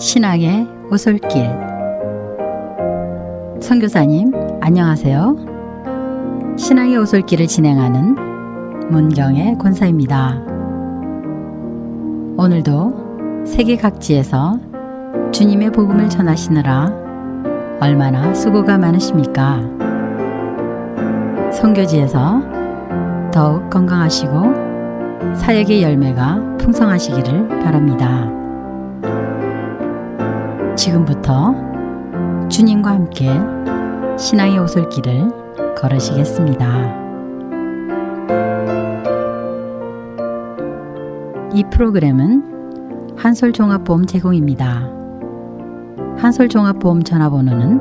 신앙의 오솔길. 선교사님 안녕하세요. 신앙의 오솔길을 진행하는 문경의 권사입니다. 오늘도 세계 각지에서 주님의 복음을 전하시느라 얼마나 수고가 많으십니까? 선교지에서 더욱 건강하시고 사역의 열매가 풍성하시기를 바랍니다. 지금부터 주님과 함께 신앙의 오솔길을 걸으시겠습니다. 이 프로그램은 한솔종합보험 제공입니다. 한솔종합보험 전화번호는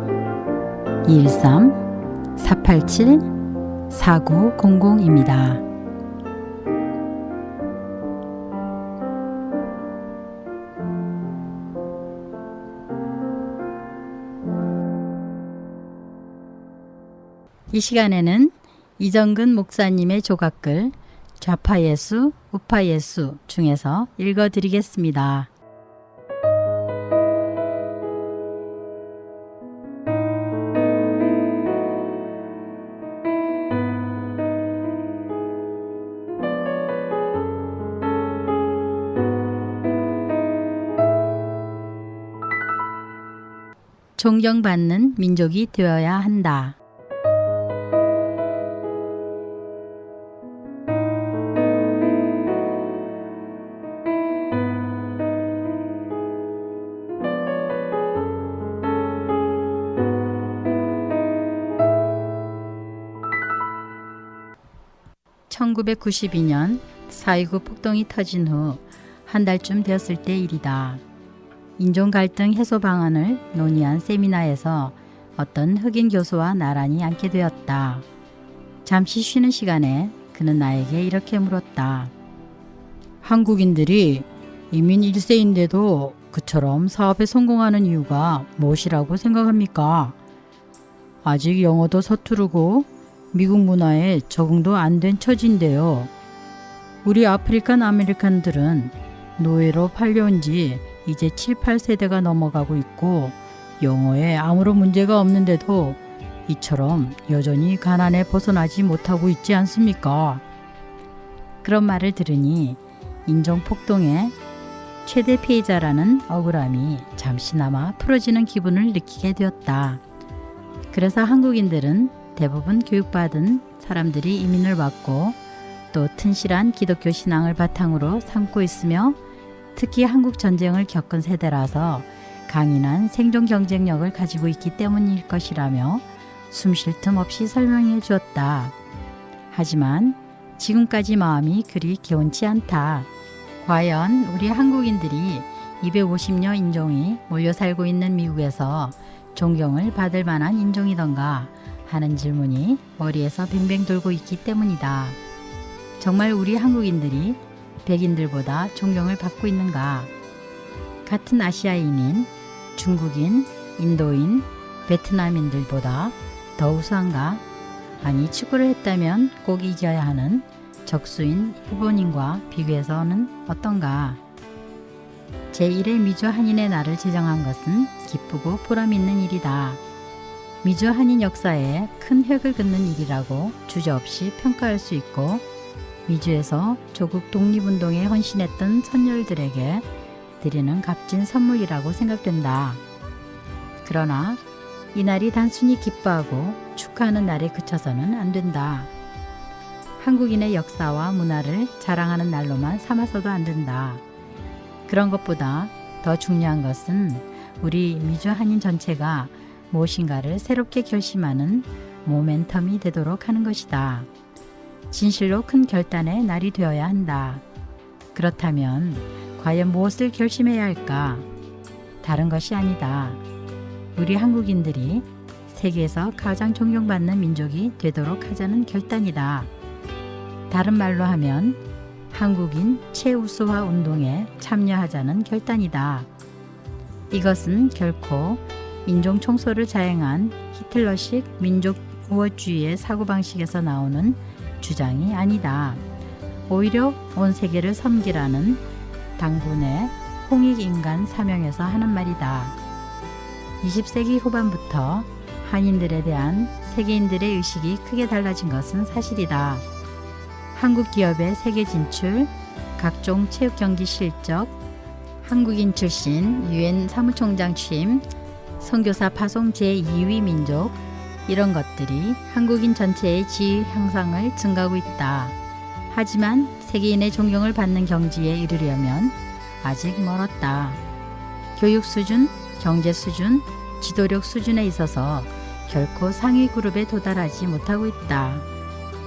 213-487-4900입니다. 이 시간에는 이정근 목사님의 조각글 좌파예수, 우파예수 중에서 읽어드리겠습니다. 존경받는 민족이 되어야 한다. (1992년) 4.29 폭동이 터진 후 한 달쯤 되었을 때 일이다. 인종 갈등 해소 방안을 논의한 세미나에서 어떤 흑인 교수와 나란히 앉게 되었다. 잠시 쉬는 시간에 그는 나에게 이렇게 물었다. 한국인들이 이민 1세인데도 그처럼 사업에 성공하는 이유가 무엇이라고 생각합니까? 아직 영어도 서투르고 미국 문화에 적응도 안 된 처지인데요. 우리 아프리칸 아메리칸들은 노예로 팔려온 지 이제 7, 8세대가 넘어가고 있고 영어에 아무런 문제가 없는데도 이처럼 여전히 가난에 벗어나지 못하고 있지 않습니까? 그런 말을 들으니 인종폭동의 최대 피해자라는 억울함이 잠시나마 풀어지는 기분을 느끼게 되었다. 그래서 한국인들은 대부분 교육받은 사람들이 이민을 왔고 또 튼실한 기독교 신앙을 바탕으로 삼고 있으며 특히 한국 전쟁을 겪은 세대라서 강인한 생존 경쟁력을 가지고 있기 때문일 것이라며 숨 쉴 틈 없이 설명해 주었다. 하지만 지금까지 마음이 그리 개운치 않다. 과연 우리 한국인들이 250여 인종이 몰려 살고 있는 미국에서 존경을 받을 만한 인종이던가 하는 질문이 머리에서 뱅뱅 돌고 있기 때문이다. 정말 우리 한국인들이 백인들보다 존경을 받고 있는가? 같은 아시아인인 중국인, 인도인, 베트남인들보다 더 우수한가? 아니 축구를 했다면 꼭 이겨야 하는 적수인 일본인과 비교해서는 어떤가? 제1회 미주 한인의 날을 제정한 것은 기쁘고 보람있는 일이다. 미주 한인 역사에 큰 획을 긋는 일이라고 주저없이 평가할 수 있고 미주에서 조국 독립운동에 헌신했던 선열들에게 드리는 값진 선물이라고 생각된다. 그러나 이날이 단순히 기뻐하고 축하하는 날에 그쳐서는 안 된다. 한국인의 역사와 문화를 자랑하는 날로만 삼아서도 안 된다. 그런 것보다 더 중요한 것은 우리 미주 한인 전체가 무엇인가를 새롭게 결심하는 모멘텀이 되도록 하는 것이다. 진실로 큰 결단의 날이 되어야 한다. 그렇다면 과연 무엇을 결심해야 할까? 다른 것이 아니다. 우리 한국인들이 세계에서 가장 존경받는 민족이 되도록 하자는 결단이다. 다른 말로 하면 한국인 최우수화 운동에 참여하자는 결단이다. 이것은 결코 인종 청소를 자행한 히틀러식 민족 우월주의의 사고방식에서 나오는 주장이 아니다. 오히려 온 세계를 섬기라는 당군의 홍익인간 사명에서 하는 말이다. 20세기 후반부터 한인들에 대한 세계인들의 의식이 크게 달라진 것은 사실이다. 한국 기업의 세계 진출, 각종 체육 경기 실적, 한국인 출신 유엔 사무총장 취임, 선교사 파송 제2위 민족, 이런 것들이 한국인 전체의 지위 향상을 증가하고 있다. 하지만 세계인의 존경을 받는 경지에 이르려면 아직 멀었다. 교육 수준, 경제 수준, 지도력 수준에 있어서 결코 상위 그룹에 도달하지 못하고 있다.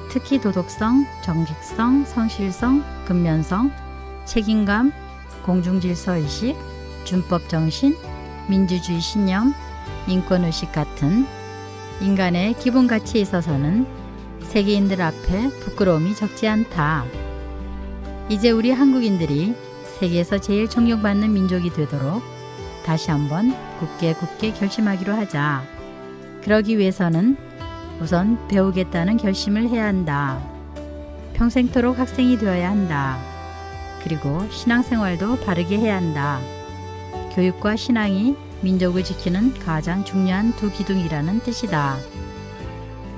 특히 도덕성, 정직성, 성실성, 근면성, 책임감, 공중질서의식, 준법정신, 민주주의 신념, 인권의식 같은 인간의 기본 가치에 있어서는 세계인들 앞에 부끄러움이 적지 않다. 이제 우리 한국인들이 세계에서 제일 존경받는 민족이 되도록 다시 한번 굳게 결심하기로 하자. 그러기 위해서는 우선 배우겠다는 결심을 해야 한다. 평생토록 학생이 되어야 한다. 그리고 신앙생활도 바르게 해야 한다. 교육과 신앙이 민족을 지키는 가장 중요한 두 기둥이라는 뜻이다.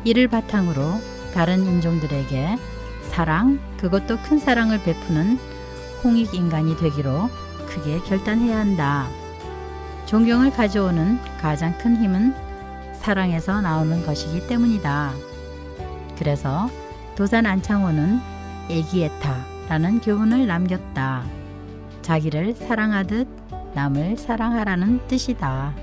이를 바탕으로 다른 인종들에게 사랑, 그것도 큰 사랑을 베푸는 홍익인간이 되기로 크게 결단해야 한다. 존경을 가져오는 가장 큰 힘은 사랑에서 나오는 것이기 때문이다. 그래서 도산 안창호는 애기에타라는 교훈을 남겼다. 자기를 사랑하듯 남을 사랑하라는 뜻이다.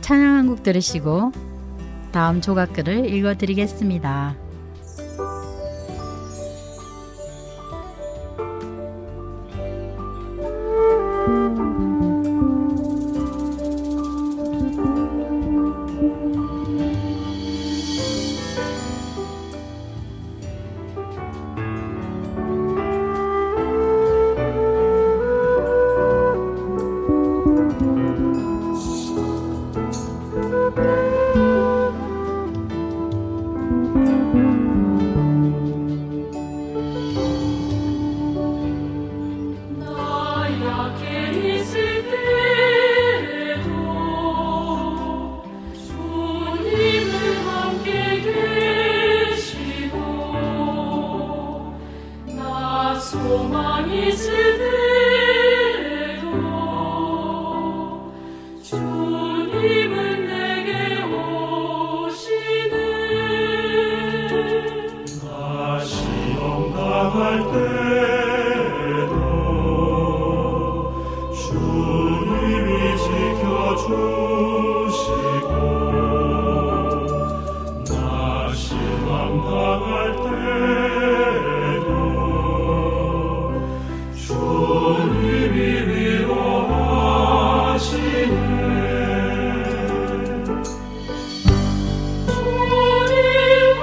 찬양 한 곡 들으시고 다음 조각글을 읽어드리겠습니다. 소망이 있을 때도 주님은 내게 오시네. 나 시험 당할 때도 주님이 지켜주시고 나 실망 당할 때도 주님이 위로하시네. 주님아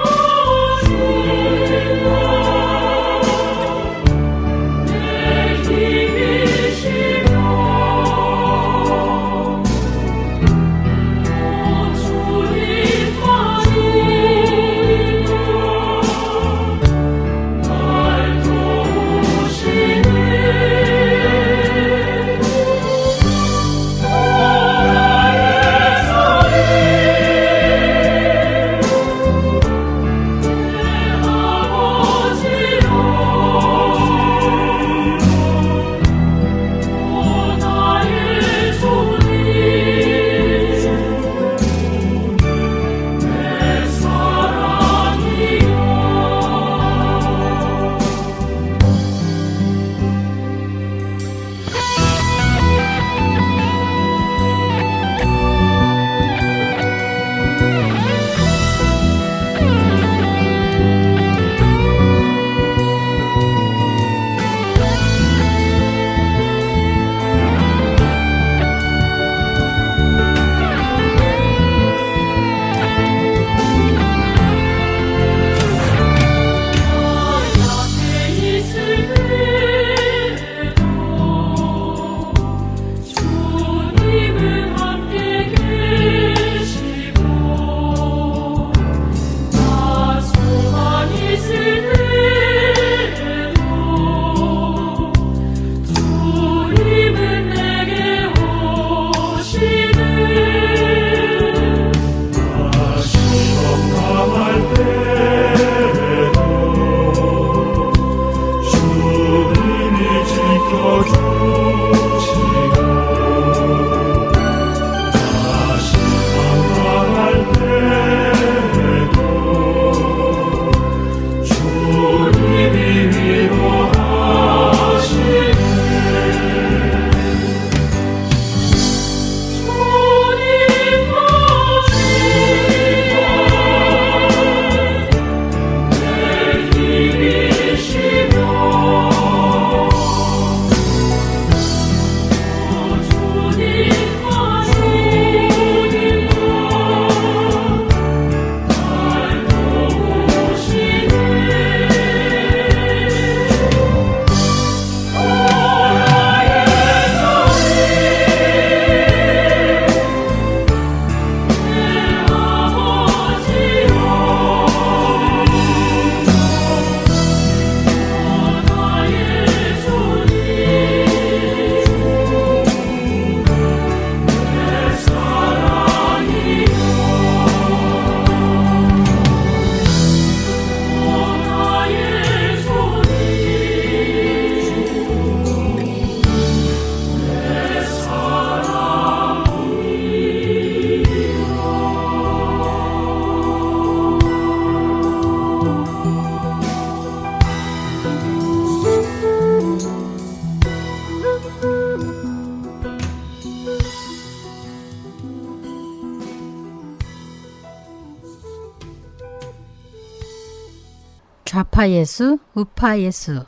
좌파 예수, 우파 예수.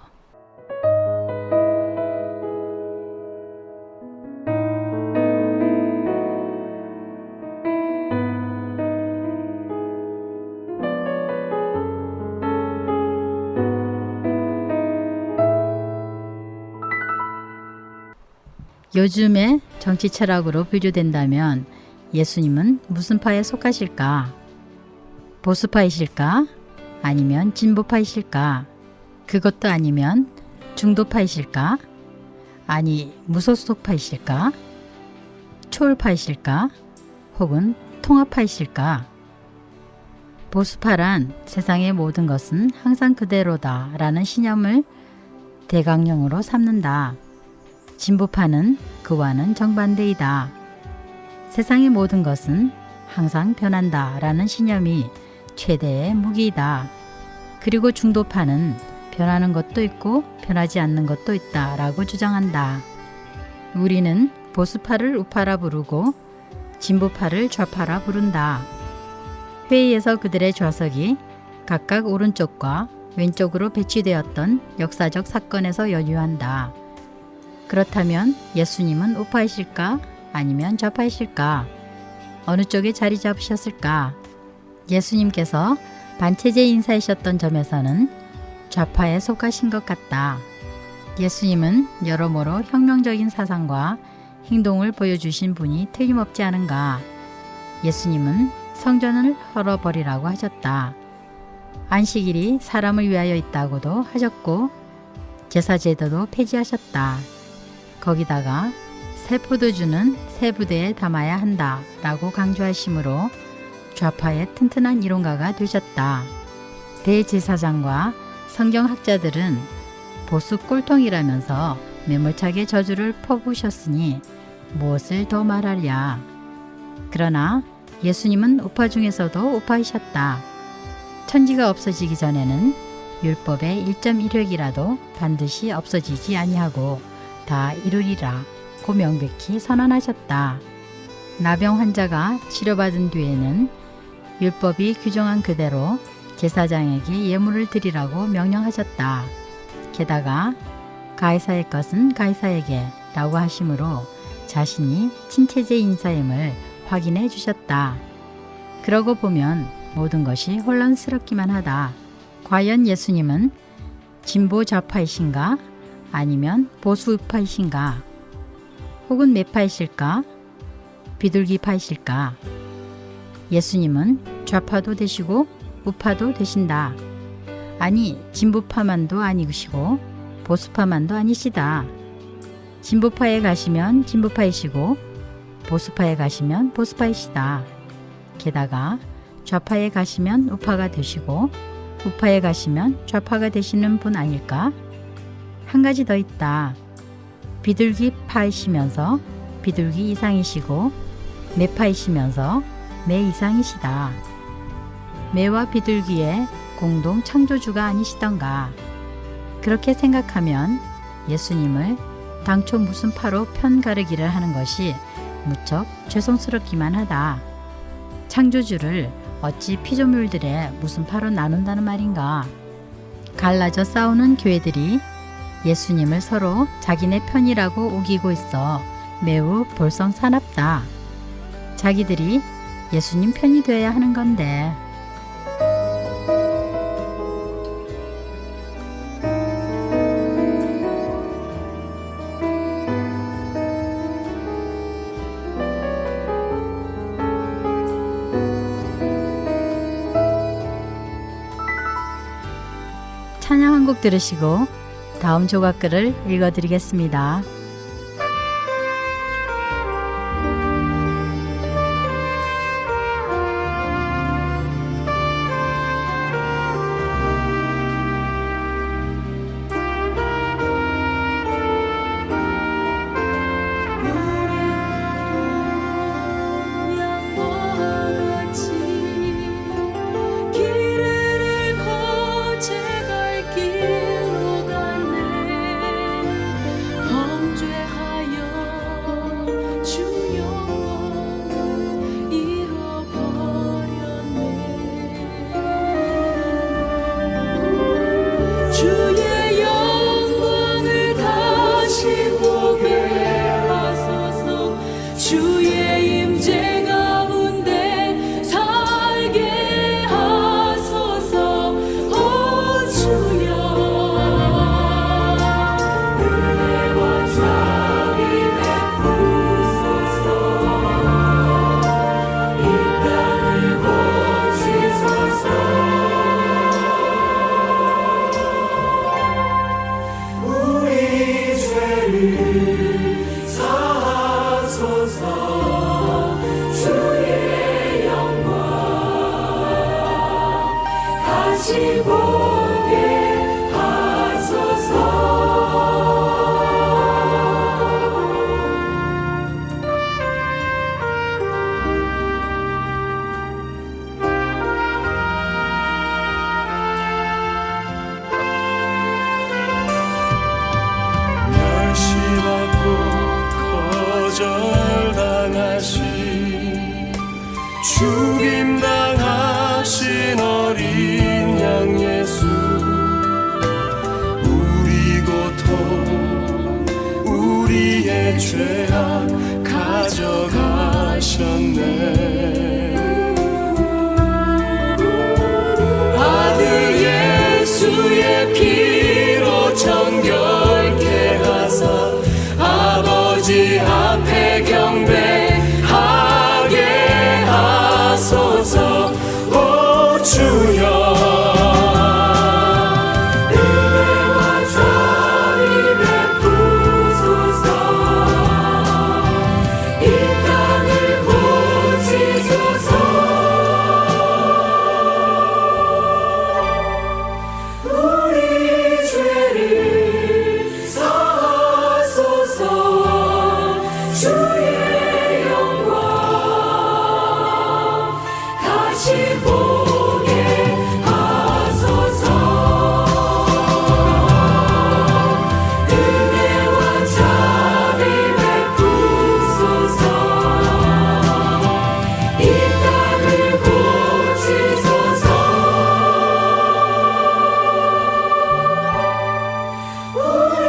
요즘의 정치 철학으로 비교된다면 예수님은 무슨 파에 속하실까? 보수파이실까? 아니면 진보파이실까? 그것도 아니면 중도파이실까? 아니 무소속파이실까? 초월파이실까? 혹은 통합파이실까? 보수파란 세상의 모든 것은 항상 그대로다 라는 신념을 대강령으로 삼는다. 진보파는 그와는 정반대이다. 세상의 모든 것은 항상 변한다 라는 신념이 최대의 무기이다. 그리고 중도파는 변하는 것도 있고 변하지 않는 것도 있다 라고 주장한다. 우리는 보수파를 우파라 부르고 진보파를 좌파라 부른다. 회의에서 그들의 좌석이 각각 오른쪽과 왼쪽으로 배치되었던 역사적 사건에서 연유한다. 그렇다면 예수님은 우파이실까? 아니면 좌파이실까? 어느 쪽에 자리 잡으셨을까? 예수님께서 반체제 인사이셨던 점에서는 좌파에 속하신 것 같다. 예수님은 여러모로 혁명적인 사상과 행동을 보여주신 분이 틀림없지 않은가? 예수님은 성전을 헐어버리라고 하셨다. 안식일이 사람을 위하여 있다고도 하셨고 제사제도도 폐지하셨다. 거기다가 새 포도주는 새 부대에 담아야 한다 라고 강조하시므로 좌파의 튼튼한 이론가가 되셨다. 대제사장과 성경학자들은 보수 꼴통이라면서 매몰차게 저주를 퍼부으셨으니 무엇을 더 말하랴. 그러나 예수님은 우파 중에서도 우파이셨다. 천지가 없어지기 전에는 율법의 1.1획이라도 반드시 없어지지 아니하고 다 이루리라 고 명백히 선언하셨다. 나병 환자가 치료받은 뒤에는 율법이 규정한 그대로 제사장에게 예물을 드리라고 명령하셨다. 게다가 가이사의 것은 가이사에게 라고 하시므로 자신이 친체제 인사임을 확인해 주셨다. 그러고 보면 모든 것이 혼란스럽기만 하다. 과연 예수님은 진보 좌파이신가? 아니면 보수 우파이신가? 혹은 매파이실까? 비둘기파이실까? 예수님은 좌파도 되시고 우파도 되신다. 아니 진보파만도 아니시고 보수파만도 아니시다. 진보파에 가시면 진보파이시고 보수파에 가시면 보수파이시다. 게다가 좌파에 가시면 우파가 되시고 우파에 가시면 좌파가 되시는 분 아닐까? 한 가지 더 있다. 비둘기파이시면서 비둘기 이상이시고 매파이시면서 매 이상이시다. 매와 비둘기의 공동 창조주가 아니시던가. 그렇게 생각하면 예수님을 당초 무슨 파로 편가르기를 하는 것이 무척 죄송스럽기만 하다. 창조주를 어찌 피조물들의 무슨 파로 나눈다는 말인가. 갈라져 싸우는 교회들이 예수님을 서로 자기네 편이라고 우기고 있어 매우 볼썽사납다. 자기들이 예수님 편이 되어야 하는 건데. 찬양 한 곡 들으시고 다음 조각글을 읽어드리겠습니다. 길을 잃고 제갈 길로 가네. 거절당하신 죽임당하신 어린 양 예수, 우리 고통 우리의 죄악 가져가셨네. 아들 예수의 피로 정결케 하사 아버지 앞에 경배하게 하소서. 오 주여, 은혜와 자비 베푸소서. 이 땅을 고치소서. 우리 죄를 사하소서. 주의 영광 다시 보게 하소서. 은혜와 자비 베푸소서. 이 땅을 고치소서. 우리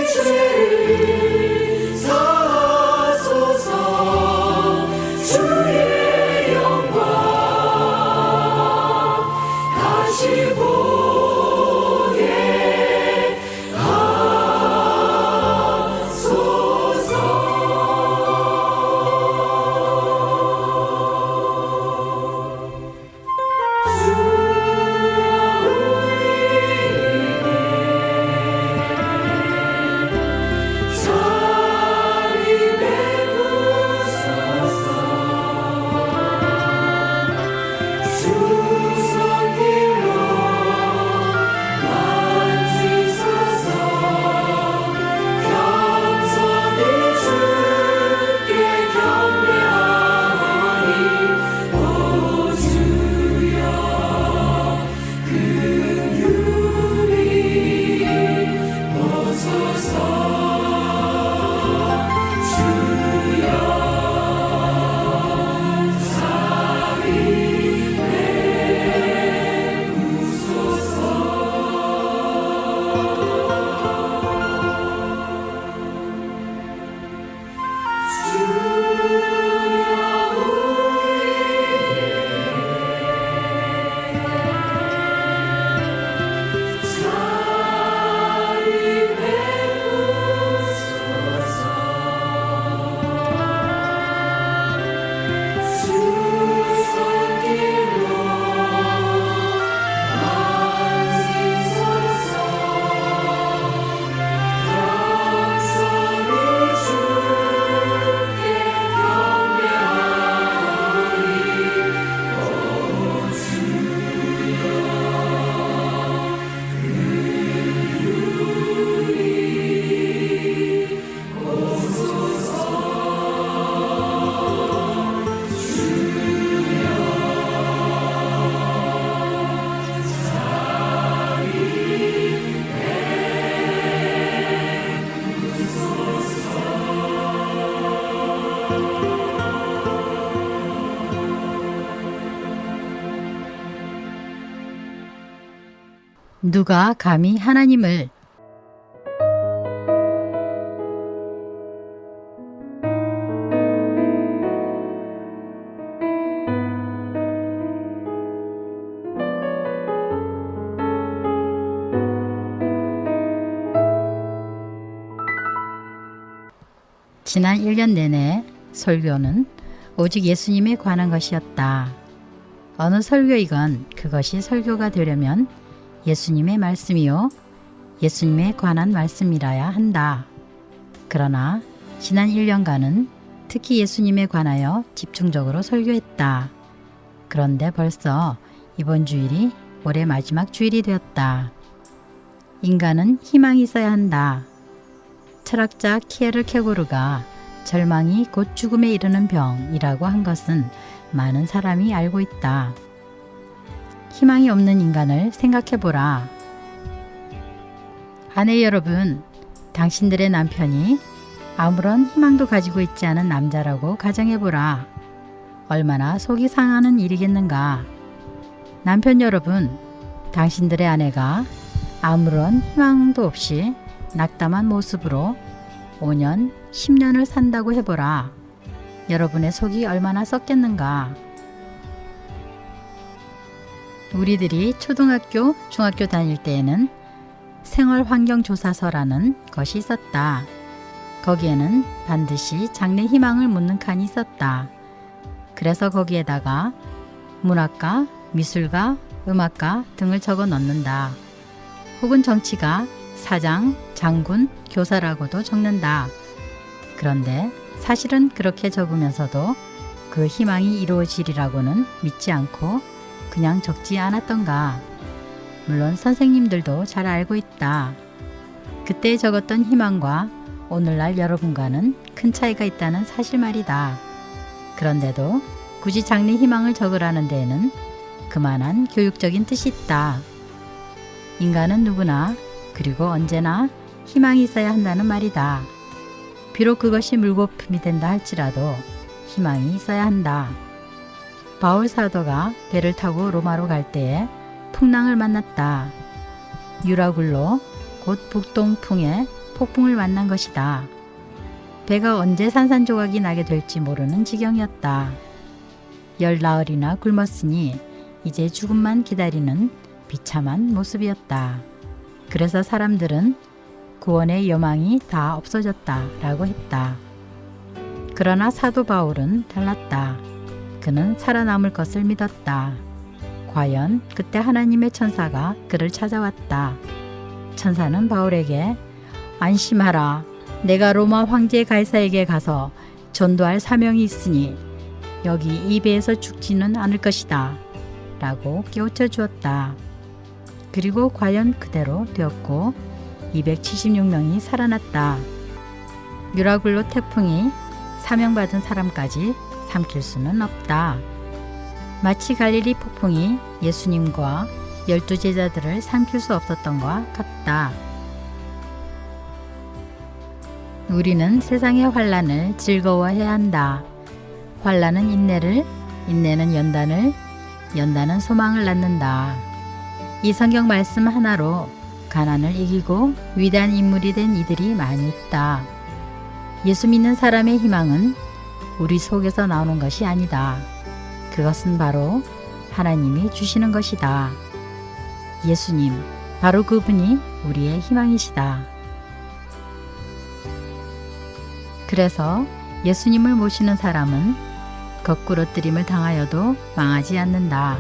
죄를 사하소서. 주의 영광 다시 보게 누가 감히 하나님을 지난 1년 내내 설교는 오직 예수님에 관한 것이었다. 어느 설교이건 그것이 설교가 되려면 예수님의 말씀이요 예수님에 관한 말씀이라야 한다. 그러나 지난 1년간은 특히 예수님에 관하여 집중적으로 설교했다. 그런데 벌써 이번 주일이 올해 마지막 주일이 되었다. 인간은 희망이 있어야 한다. 철학자 키에르 케고르가 절망이 곧 죽음에 이르는 병이라고 한 것은 많은 사람이 알고 있다. 희망이 없는 인간을 생각해보라. 아내 여러분, 당신들의 남편이 아무런 희망도 가지고 있지 않은 남자라고 가정해보라. 얼마나 속이 상하는 일이겠는가. 남편 여러분, 당신들의 아내가 아무런 희망도 없이 낙담한 모습으로 5년, 10년을 산다고 해보라. 여러분의 속이 얼마나 썩겠는가. 우리들이 초등학교, 중학교 다닐 때에는 생활환경조사서라는 것이 있었다. 거기에는 반드시 장래 희망을 묻는 칸이 있었다. 그래서 거기에다가 문학과, 미술가, 음악가 등을 적어 넣는다. 혹은 정치가, 사장, 장군, 교사라고도 적는다. 그런데 사실은 그렇게 적으면서도 그 희망이 이루어지리라고는 믿지 않고 그냥 적지 않았던가. 물론 선생님들도 잘 알고 있다. 그때 적었던 희망과 오늘날 여러분과는 큰 차이가 있다는 사실 말이다. 그런데도 굳이 장래 희망을 적으라는 데에는 그만한 교육적인 뜻이 있다. 인간은 누구나 그리고 언제나 희망이 있어야 한다는 말이다. 비록 그것이 물거품이 된다 할지라도 희망이 있어야 한다. 바울 사도가 배를 타고 로마로 갈 때에 풍랑을 만났다. 유라굴로 곧 북동풍의 폭풍을 만난 것이다. 배가 언제 산산조각이 나게 될지 모르는 지경이었다. 열나흘이나 굶었으니 이제 죽음만 기다리는 비참한 모습이었다. 그래서 사람들은 구원의 여망이 다 없어졌다 라고 했다. 그러나 사도 바울은 달랐다. 그는 살아남을 것을 믿었다. 과연 그때 하나님의 천사가 그를 찾아왔다. 천사는 바울에게 안심하라. 내가 로마 황제 가이사에게 가서 전도할 사명이 있으니 여기 이 배에서 죽지는 않을 것이다 라고 깨우쳐 주었다. 그리고 과연 그대로 되었고 276명이 살아났다. 유라굴로 태풍이 사명받은 사람까지 삼킬 수는 없다. 마치 갈릴리 폭풍이 예수님과 12제자들을 삼킬 수 없었던 것과 같다. 우리는 세상의 환난을 즐거워해야 한다. 환난은 인내를, 인내는 연단을, 연단은 소망을 낳는다. 이 성경 말씀 하나로 가난을 이기고 위대한 인물이 된 이들이 많이 있다. 예수 믿는 사람의 희망은 우리 속에서 나오는 것이 아니다. 그것은 바로 하나님이 주시는 것이다. 예수님, 바로 그분이 우리의 희망이시다. 그래서 예수님을 모시는 사람은 거꾸로뜨림을 당하여도 망하지 않는다.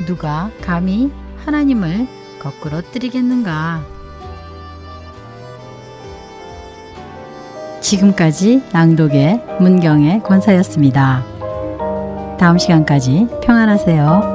누가 감히 하나님을 거꾸로뜨리겠는가? 지금까지 낭독의 문경의 권사였습니다. 다음 시간까지 평안하세요.